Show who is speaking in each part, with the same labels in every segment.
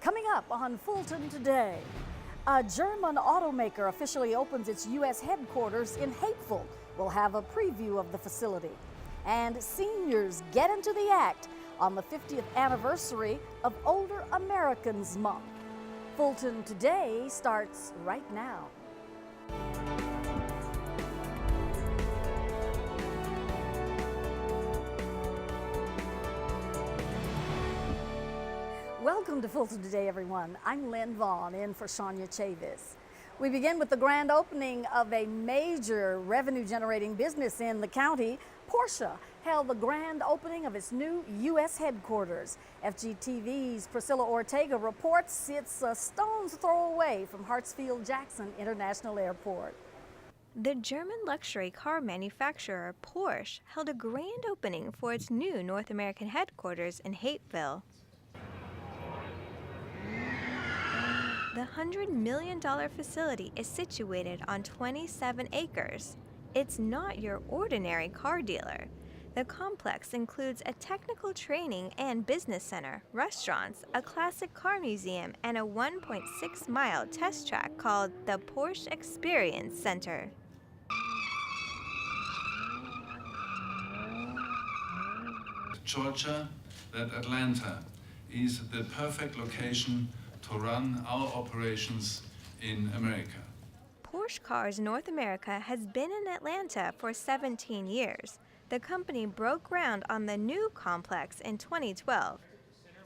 Speaker 1: Coming up on Fulton Today, a German automaker officially opens its U.S. headquarters in Hapeville. We'll have a preview of the facility. And seniors get into the act on the 50th anniversary of Older Americans Month. Fulton Today starts right now. Welcome to Fulton Today, everyone. I'm Lynn Vaughn, in for Shania Chavis. We begin with the grand opening of a major revenue-generating business in the county. Porsche held the grand opening of its new U.S. headquarters. FGTV's Priscilla Ortega reports it's a stone's throw away from Hartsfield-Jackson International Airport.
Speaker 2: The German luxury car manufacturer Porsche held a grand opening for its new North American headquarters in Hapeville. The $100 million facility is situated on 27 acres. It's not your ordinary car dealer. The complex includes a technical training and business center, restaurants, a classic car museum, and a 1.6-mile test track called the Porsche Experience Center.
Speaker 3: Georgia, that Atlanta is the perfect location to run our operations in America.
Speaker 2: Porsche Cars North America has been in Atlanta for 17 years. The company broke ground on the new complex in 2012.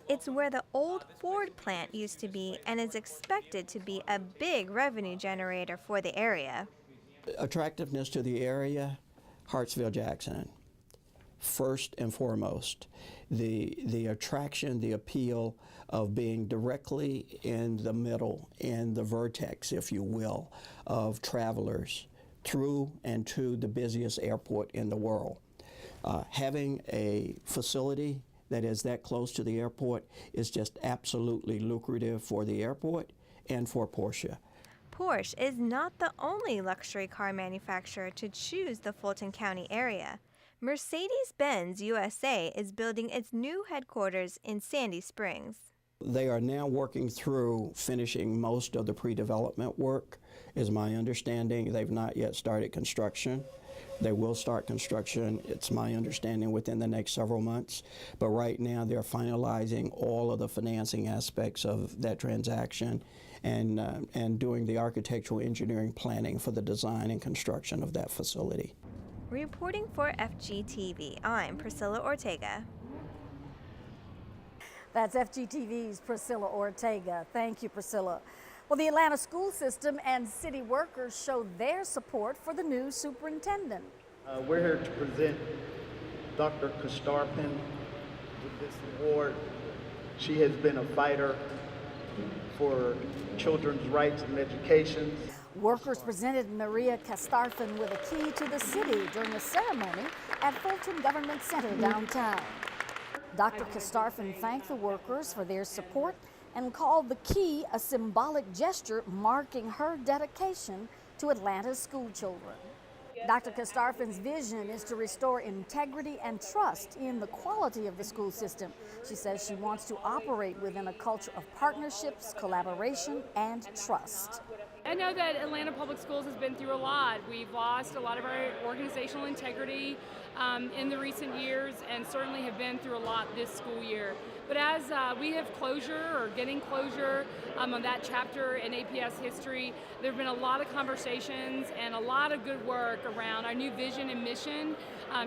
Speaker 2: It's where the old Ford plant used to be and is expected to be a big revenue generator for the area.
Speaker 4: Attractiveness to the area, Hartsfield-Jackson. First and foremost, the attraction, the appeal of being directly in the middle, in the vertex, if you will, of travelers through and to the busiest airport in the world. Having a facility that is that close to the airport is just absolutely lucrative for the airport and for Porsche.
Speaker 2: Porsche is not the only luxury car manufacturer to choose the Fulton County area. Mercedes-Benz USA is building its new headquarters in Sandy Springs.
Speaker 4: They are now working through finishing most of the pre-development work, is my understanding. They've not yet started construction. They will start construction, it's my understanding, within the next several months. But right now they're finalizing all of the financing aspects of that transaction and doing the architectural engineering planning for the design and construction of that facility.
Speaker 2: Reporting for FGTV, I'm Priscilla Ortega.
Speaker 1: That's FGTV's Priscilla Ortega. Thank you, Priscilla. Well, the Atlanta school system and city workers show their support for the new superintendent.
Speaker 5: We're here to present Dr. Kastarpin with this award. She has been a fighter for children's rights and education.
Speaker 1: Workers presented Maria Kastarpin with a key to the city during a ceremony at Fulton Government Center downtown. Dr. Kastarpin thanked the workers for their support and called the key a symbolic gesture marking her dedication to Atlanta's school children. Dr. Kastarpin's vision is to restore integrity and trust in the quality of the school system. She says she wants to operate within a culture of partnerships, collaboration, and trust.
Speaker 6: I know that Atlanta Public Schools has been through a lot. We've lost a lot of our organizational integrity in the recent years, and certainly have been through a lot this school year. But as we have closure, or getting closure on that chapter in APS history, there have been a lot of conversations and a lot of good work around our new vision and mission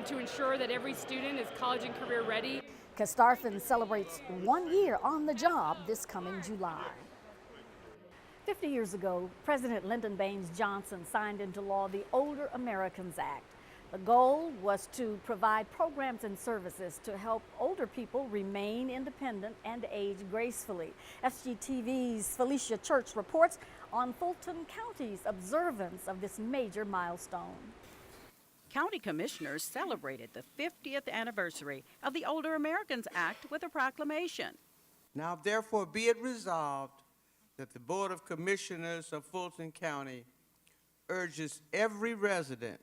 Speaker 6: to ensure that every student is college and career ready.
Speaker 1: Kastarpin celebrates 1 year on the job this coming July. 50 years ago, President Lyndon Baines Johnson signed into law the Older Americans Act. The goal was to provide programs and services to help older people remain independent and age gracefully. FGTV's Felicia Church reports on Fulton County's observance of this major milestone.
Speaker 7: County commissioners celebrated the 50th anniversary of the Older Americans Act with a proclamation.
Speaker 8: Now therefore be it resolved that the Board of Commissioners of Fulton County urges every resident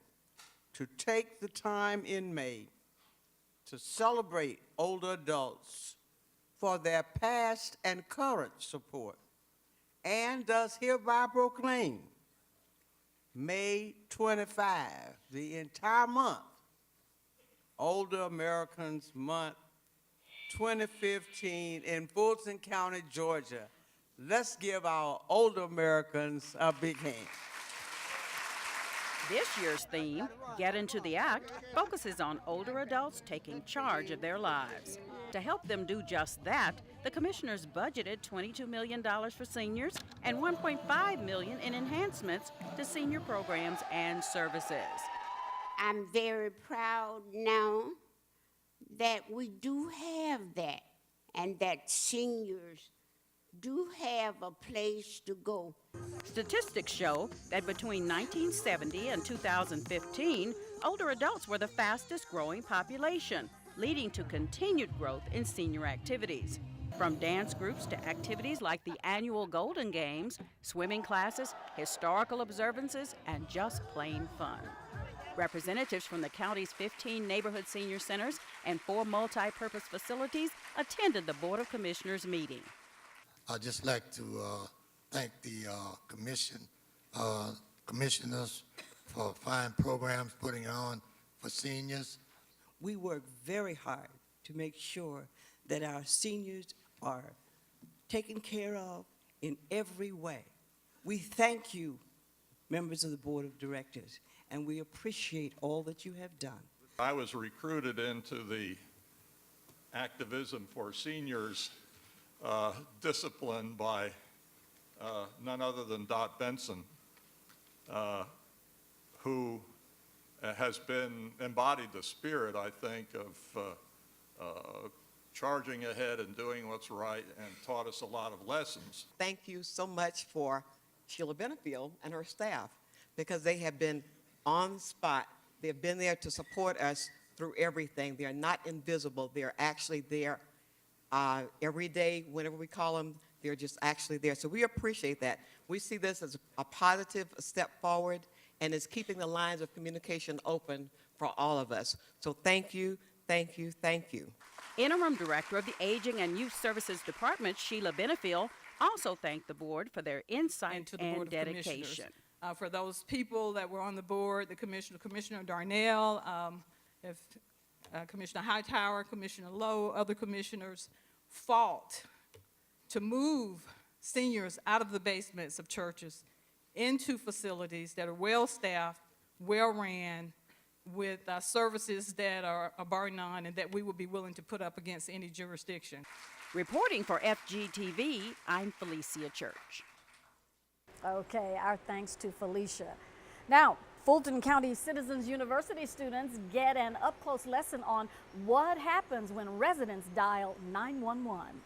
Speaker 8: to take the time in May to celebrate older adults for their past and current support, and does hereby proclaim May 25, the entire month, Older Americans Month 2015 in Fulton County, Georgia. Let's give our older Americans a big hand.
Speaker 7: This year's theme, Get Into the Act, focuses on older adults taking charge of their lives. To help them do just that, the commissioners budgeted $22 million for seniors and $1.5 million in enhancements to senior programs and services.
Speaker 9: I'm very proud now that we do have that, and that seniors do have a place to go.
Speaker 7: Statistics show that between 1970 and 2015, older adults were the fastest growing population, leading to continued growth in senior activities. From dance groups to activities like the annual Golden Games, swimming classes, historical observances, and just plain fun. Representatives from the county's 15 neighborhood senior centers and 4 multi-purpose facilities attended the Board of Commissioners meeting.
Speaker 10: I'd just like to thank the commissioners for fine programs putting on for seniors.
Speaker 11: We work very hard to make sure that our seniors are taken care of in every way. We thank you, members of the Board of Directors, and we appreciate all that you have done.
Speaker 12: I was recruited into the activism for seniors discipline by none other than Dot Benson, who has embodied the spirit, I think, of charging ahead and doing what's right, and taught us a lot of lessons.
Speaker 13: Thank you so much for Sheila Benefield and her staff, because they have been on the spot. They've been there to support us through everything. They are not invisible. They're actually there every day. Whenever we call them, they're just actually there. So we appreciate that. We see this as a positive step forward, and it's keeping the lines of communication open for all of us. So thank you, thank you, thank you.
Speaker 7: Interim Director of the Aging and Youth Services Department, Sheila Benefield, also thanked the board for their insight and dedication.
Speaker 14: For those people that were on the board, the Commissioner Darnell, Commissioner Hightower, Commissioner Lowe, other commissioners fought to move seniors out of the basements of churches into facilities that are well-staffed, well-ran, with services that are bar none and that we would be willing to put up against any jurisdiction.
Speaker 7: Reporting for FGTV, I'm Felicia Church.
Speaker 1: Okay, our thanks to Felicia. Now, Fulton County Citizens University students get an up-close lesson on what happens when residents dial 911.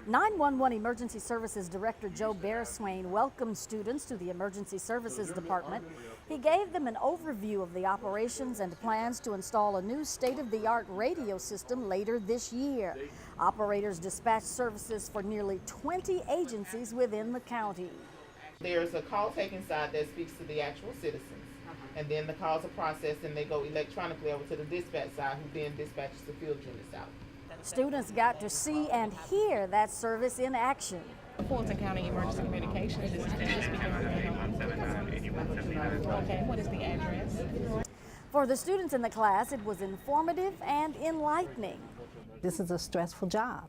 Speaker 1: 911 Emergency Services Director Joe Bearswain welcomed students to the Emergency Services Department. He gave them an overview of the operations and plans to install a new state-of-the-art radio system later this year. Operators dispatch services for nearly 20 agencies within the county.
Speaker 15: There's a call-taking side that speaks to the actual citizens, and then the calls are processed and they go electronically over to the dispatch side, who then dispatches the field units out.
Speaker 1: Students got to see and hear that service in action.
Speaker 16: Fulton County Emergency Communications. This is Taylor speaking. Okay, what is the address?
Speaker 1: For the students in the class, it was informative and enlightening.
Speaker 17: This is a stressful job,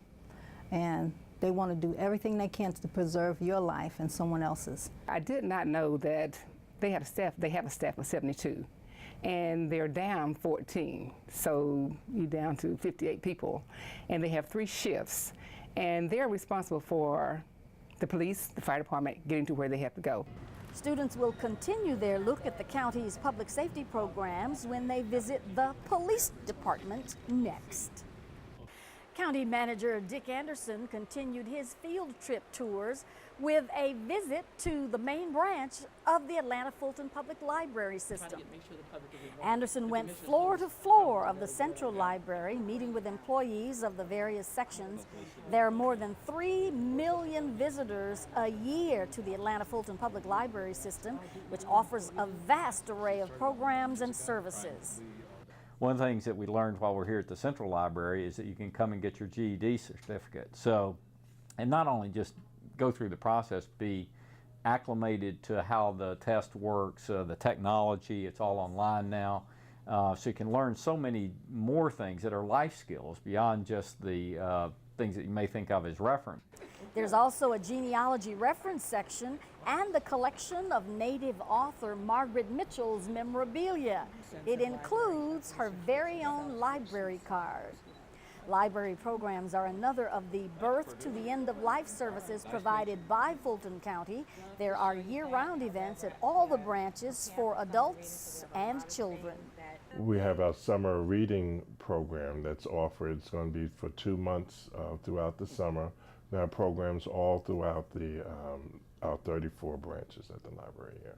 Speaker 17: and they want to do everything they can to preserve your life and someone else's.
Speaker 16: I did not know that they have a staff of 72. And they're down 14, so you're down to 58 people. And they have 3 shifts, and they're responsible for the police, the fire department, getting to where they have to go.
Speaker 1: Students will continue their look at the county's public safety programs when they visit the police department next. County Manager Dick Anderson continued his field trip tours with a visit to the main branch of the Atlanta Fulton Public Library System. Anderson went floor to floor of the Central Library, meeting with employees of the various sections. There are more than 3 million visitors a year to the Atlanta Fulton Public Library System, which offers a vast array of programs and services.
Speaker 18: one of the things that we learned while we're here at the Central Library is that you can come and get your GED certificate. So, and not only just go through the process, be acclimated to how the test works, the technology, it's all online now. So you can learn so many more things that are life skills beyond just the things that you may think of as reference.
Speaker 1: There's also a genealogy reference section and the collection of native author Margaret Mitchell's memorabilia. It includes her very own library card. Library programs are another of the birth to the end of life services provided by Fulton County. There are year-round events at all the branches for adults and children.
Speaker 19: We have our summer reading program that's offered. It's going to be for 2 months throughout the summer. There are programs all throughout our 34 branches at the library here.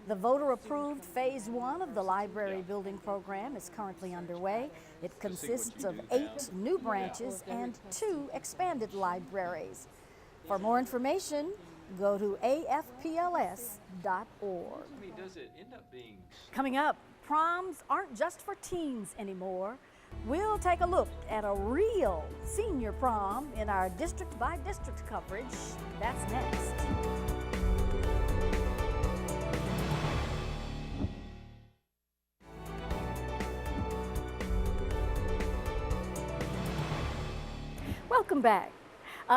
Speaker 1: The voter-approved Phase 1 of the library building program is currently underway. It consists of 8 new branches and 2 expanded libraries. For more information, go to afpls.org. Coming up, proms aren't just for teens anymore. We'll take a look at a real senior prom in our district-by-district coverage. That's next. Welcome back.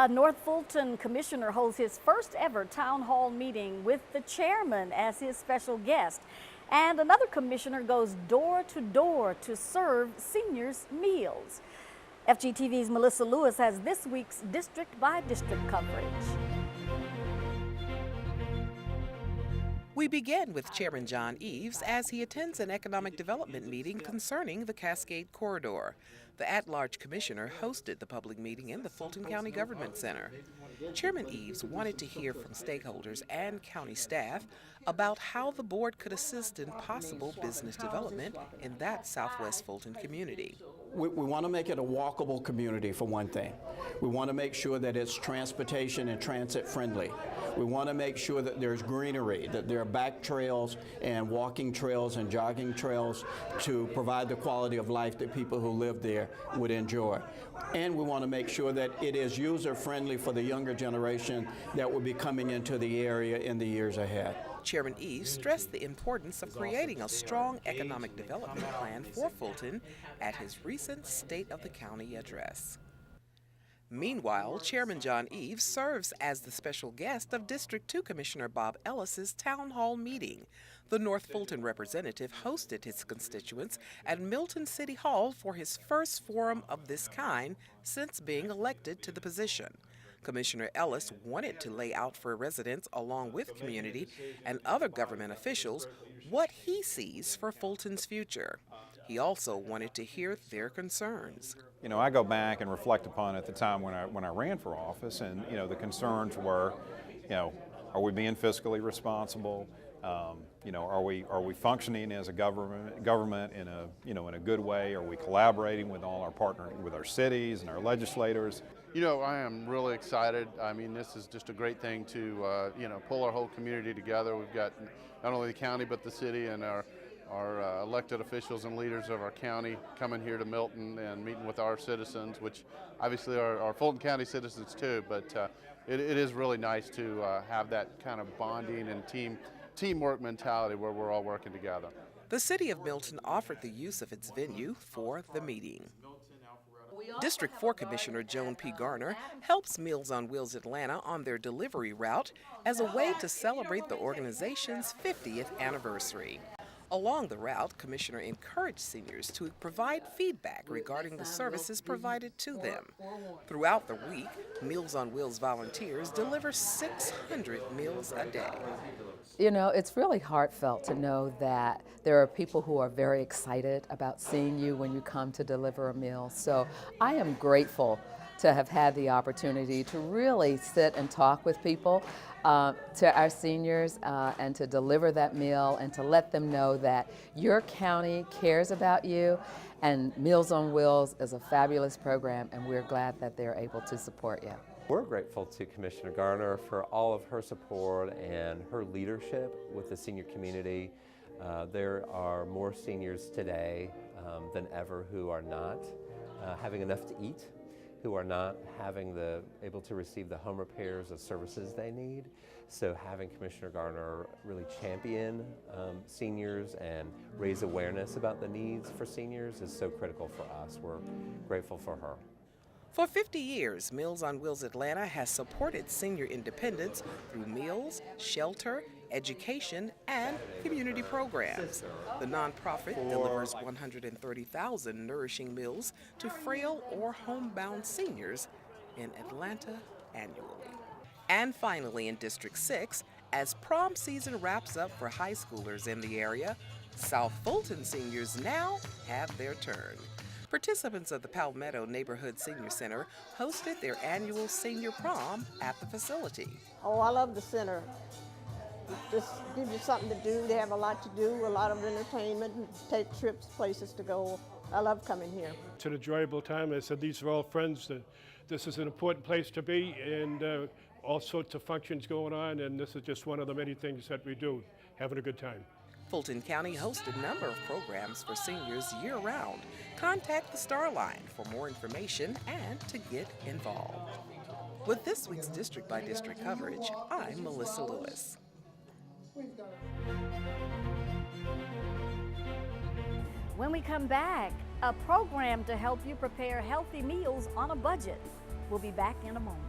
Speaker 1: North Fulton Commissioner holds his first ever town hall meeting with the chairman as his special guest. And another commissioner goes door to door to serve seniors meals. FGTV's Melissa Lewis has this week's district-by-district coverage.
Speaker 20: We begin with Chairman John Eves as he attends an economic development meeting concerning the Cascade Corridor. The at-large commissioner hosted the public meeting in the Fulton County Government Center. Chairman Eves wanted to hear from stakeholders and county staff about how the board could assist in possible business development in that Southwest Fulton community.
Speaker 4: We want to make it a walkable community, for one thing. We want to make sure that it's transportation and transit friendly. We want to make sure that there's greenery, that there are back trails and walking trails and jogging trails to provide the quality of life that people who live there would enjoy. And we want to make sure that it is user friendly for the younger generation that will be coming into the area in the years ahead.
Speaker 20: Chairman Eves stressed the importance of creating a strong economic development plan for Fulton at his recent State of the County address. Meanwhile, Chairman John Eves serves as the special guest of District 2 Commissioner Bob Ellis's town hall meeting. The North Fulton representative hosted his constituents at Milton City Hall for his first forum of this kind since being elected to the position. Commissioner Ellis wanted to lay out for residents, along with community and other government officials, what he sees for Fulton's future. He also wanted to hear their concerns.
Speaker 21: You know, I go back and reflect upon at the time when I ran for office, and the concerns were, are we being fiscally responsible? Are we functioning as a government in a good way? Are we collaborating with all our partners, with our cities and our legislators?
Speaker 22: I am really excited. I mean, this is just a great thing to, pull our whole community together. We've got not only the county, but the city and our elected officials and leaders of our county coming here to Milton and meeting with our citizens, which obviously are our Fulton County citizens too, but it is really nice to have that kind of bonding and teamwork mentality where we're all working together.
Speaker 20: The city of Milton offered the use of its venue for the meeting. District 4 Commissioner Joan P. Garner helps Meals on Wheels Atlanta on their delivery route as a way to celebrate the organization's 50th anniversary. Along the route, Commissioner encouraged seniors to provide feedback regarding the services provided to them. Throughout the week, Meals on Wheels volunteers deliver 600 meals a day.
Speaker 23: It's really heartfelt to know that there are people who are very excited about seeing you when you come to deliver a meal. So I am grateful to have had the opportunity to really sit and talk with people, to our seniors, and to deliver that meal and to let them know that your county cares about you, and Meals on Wheels is a fabulous program, and we're glad that they're able to support you.
Speaker 24: We're grateful to Commissioner Garner for all of her support and her leadership with the senior community.
Speaker 2: There are more seniors today than ever who are not having enough to eat, who are not able to receive the home repairs of services they need. So having Commissioner Garner really champion seniors and raise awareness about the needs for seniors is so critical for us. We're grateful for her.
Speaker 20: For 50 years, Meals on Wheels Atlanta has supported senior independence through meals, shelter, education, and community programs. The nonprofit delivers 130,000 nourishing meals to frail or homebound seniors in Atlanta annually. And finally, in District 6, as prom season wraps up for high schoolers in the area, South Fulton seniors now have their turn. Participants of the Palmetto Neighborhood Senior Center hosted their annual senior prom at the facility.
Speaker 3: Oh, I love the center. It just gives you something to do. They have a lot to do, a lot of entertainment, take trips, places to go. I love coming here.
Speaker 5: It's an enjoyable time. I said these are all friends. This is an important place to be, and all sorts of functions going on, and this is just one of the many things that we do, having a good time.
Speaker 20: Fulton County hosts a number of programs for seniors year-round. Contact the Star Line for more information and to get involved. With this week's District by District coverage, I'm Melissa Lewis.
Speaker 1: When we come back, a program to help you prepare healthy meals on a budget. We'll be back in a moment.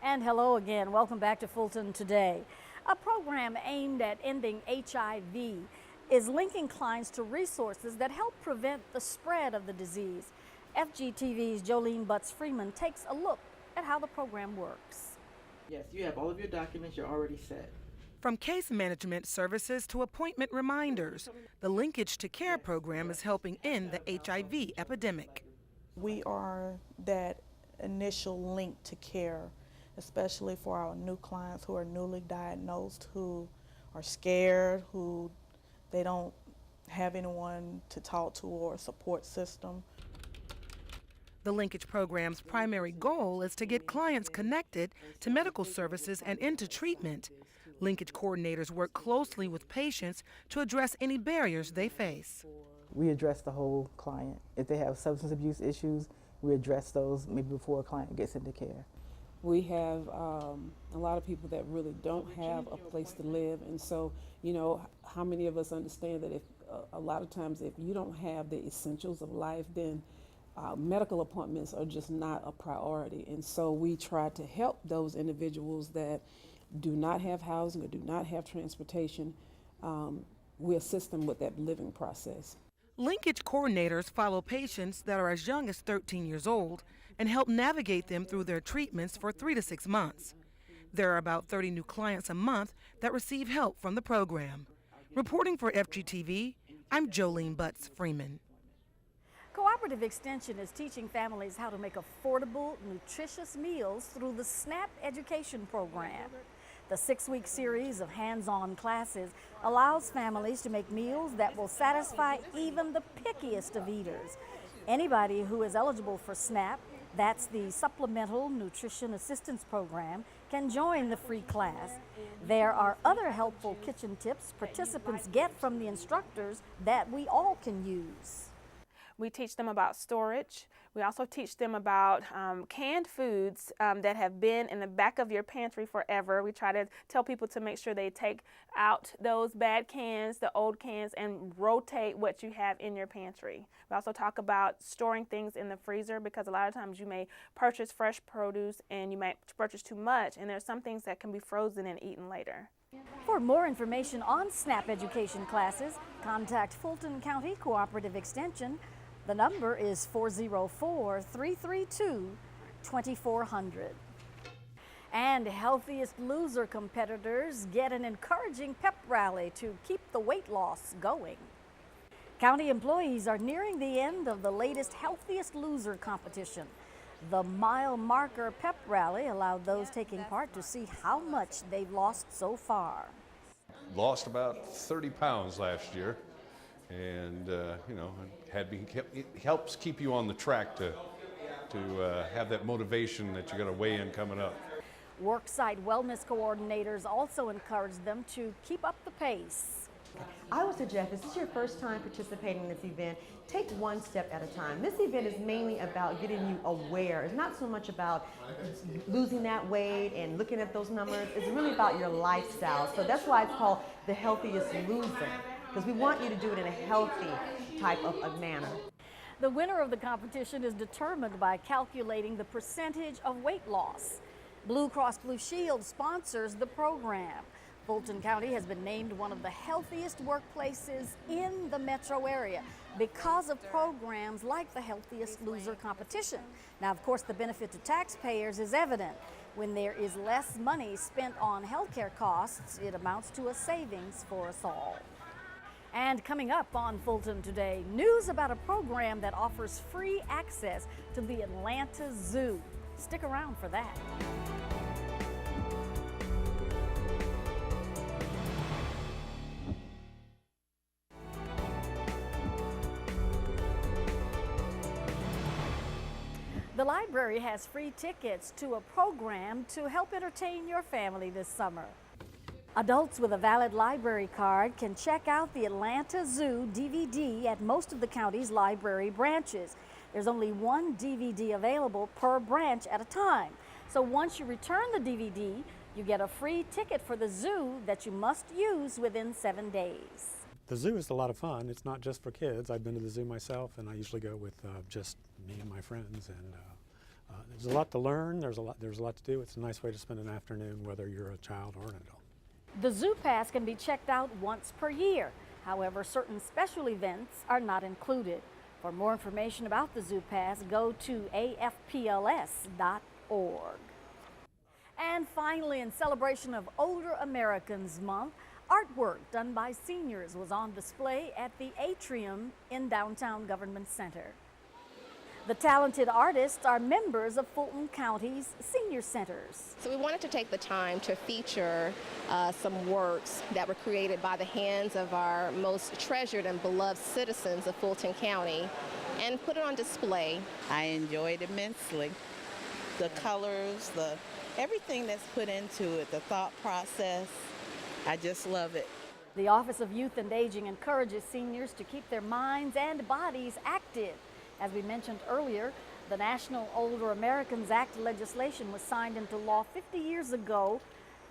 Speaker 1: And hello again. Welcome back to Fulton Today. A program aimed at ending HIV is linking clients to resources that help prevent the spread of the disease. FGTV's Jolene Butts-Freeman takes a look at how the program works.
Speaker 24: Yes, you have all of your documents, you're already set.
Speaker 25: From case management services to appointment reminders, the Linkage to Care program is helping end the HIV epidemic.
Speaker 26: We are that initial link to care, especially for our new clients who are newly diagnosed, who are scared, who they don't have anyone to talk to or a support system.
Speaker 25: The Linkage program's primary goal is to get clients connected to medical services and into treatment. Linkage coordinators work closely with patients to address any barriers they face.
Speaker 27: We address the whole client. If they have substance abuse issues, we address those maybe before a client gets into care.
Speaker 28: We have a lot of people that really don't have a place to live, and so, you know, how many of us understand that if a lot of times if you don't have the essentials of life, then medical appointments are just not a priority. And so we try to help those individuals that do not have housing or do not have transportation. We assist them with that living process.
Speaker 25: Linkage coordinators follow patients that are as young as 13 years old and help navigate them through their treatments for 3 to 6 months. There are about 30 new clients a month that receive help from the program. Reporting for FGTV, I'm Jolene Butts-Freeman.
Speaker 1: Cooperative Extension is teaching families how to make affordable, nutritious meals through the SNAP education program. The 6-week series of hands-on classes allows families to make meals that will satisfy even the pickiest of eaters. Anybody who is eligible for SNAP, that's the Supplemental Nutrition Assistance Program, can join the free class. There are other helpful kitchen tips participants get from the instructors that we all can use.
Speaker 29: We teach them about storage. We also teach them about canned foods that have been in the back of your pantry forever. We try to tell people to make sure they take out those bad cans, the old cans, and rotate what you have in your pantry. We also talk about storing things in the freezer, because a lot of times you may purchase fresh produce and you might purchase too much, and there's some things that can be frozen and eaten later.
Speaker 1: For more information on SNAP education classes, contact Fulton County Cooperative Extension. The number is 404-332-2400. And Healthiest Loser competitors get an encouraging pep rally to keep the weight loss going. County employees are nearing the end of the latest Healthiest Loser competition. The mile marker pep rally allowed those taking part to see how much they've lost so far.
Speaker 30: Lost about 30 pounds last year.
Speaker 6: and it helps keep you on the track to have that motivation that you're going to weigh in coming up.
Speaker 1: Worksite wellness coordinators also encourage them to keep up the pace.
Speaker 7: I would suggest, if this is your first time participating in this event, take one step at a time. This event is mainly about getting you aware. It's not so much about losing that weight and looking at those numbers. It's really about your lifestyle. So that's why it's called the healthiest loser, because we want you to do it in a healthy type of a manner.
Speaker 1: The winner of the competition is determined by calculating the percentage of weight loss. Blue Cross Blue Shield sponsors the program. Fulton County has been named one of the healthiest workplaces in the metro area because of programs like the Healthiest Loser competition. Now, of course, the benefit to taxpayers is evident. When there is less money spent on healthcare costs, it amounts to a savings for us all. And coming up on Fulton Today, news about a program that offers free access to the Atlanta Zoo. Stick around for that. The library has free tickets to a program to help entertain your family this summer. Adults with a valid library card can check out the Atlanta Zoo DVD at most of the county's library branches. There's only one DVD available per branch at a time. So once you return the DVD, you get a free ticket for the zoo that you must use within 7 days.
Speaker 8: The zoo is a lot of fun. It's not just for kids. I've been to the zoo myself, and I usually go with just me and my friends. And there's a lot to learn. There's a lot to do. It's a nice way to spend an afternoon, whether you're a child or an adult.
Speaker 1: The Zoo Pass can be checked out once per year. However, certain special events are not included. For more information about the Zoo Pass, go to afpls.org. And finally, in celebration of Older Americans Month, artwork done by seniors was on display at the Atrium in downtown Government Center. The talented artists are members of Fulton County's senior centers.
Speaker 9: So we wanted to take the time to feature some works that were created by the hands of our most treasured and beloved citizens of Fulton County and put it on display.
Speaker 10: I enjoyed it immensely. The colors, everything that's put into it, the thought process, I just love it.
Speaker 1: The Office of Youth and Aging encourages seniors to keep their minds and bodies active. As we mentioned earlier, the National Older Americans Act legislation was signed into law 50 years ago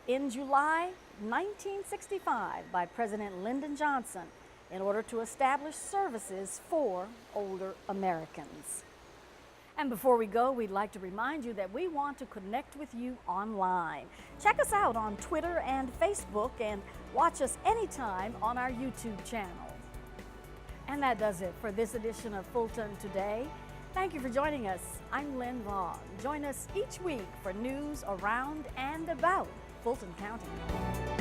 Speaker 1: in July 1965 by President Lyndon Johnson in order to establish services for older Americans. And before we go, we'd like to remind you that we want to connect with you online. Check us out on Twitter and Facebook and watch us anytime on our YouTube channel. And that does it for this edition of Fulton Today. Thank you for joining us. I'm Lynn Vaughn. Join us each week for news around and about Fulton County.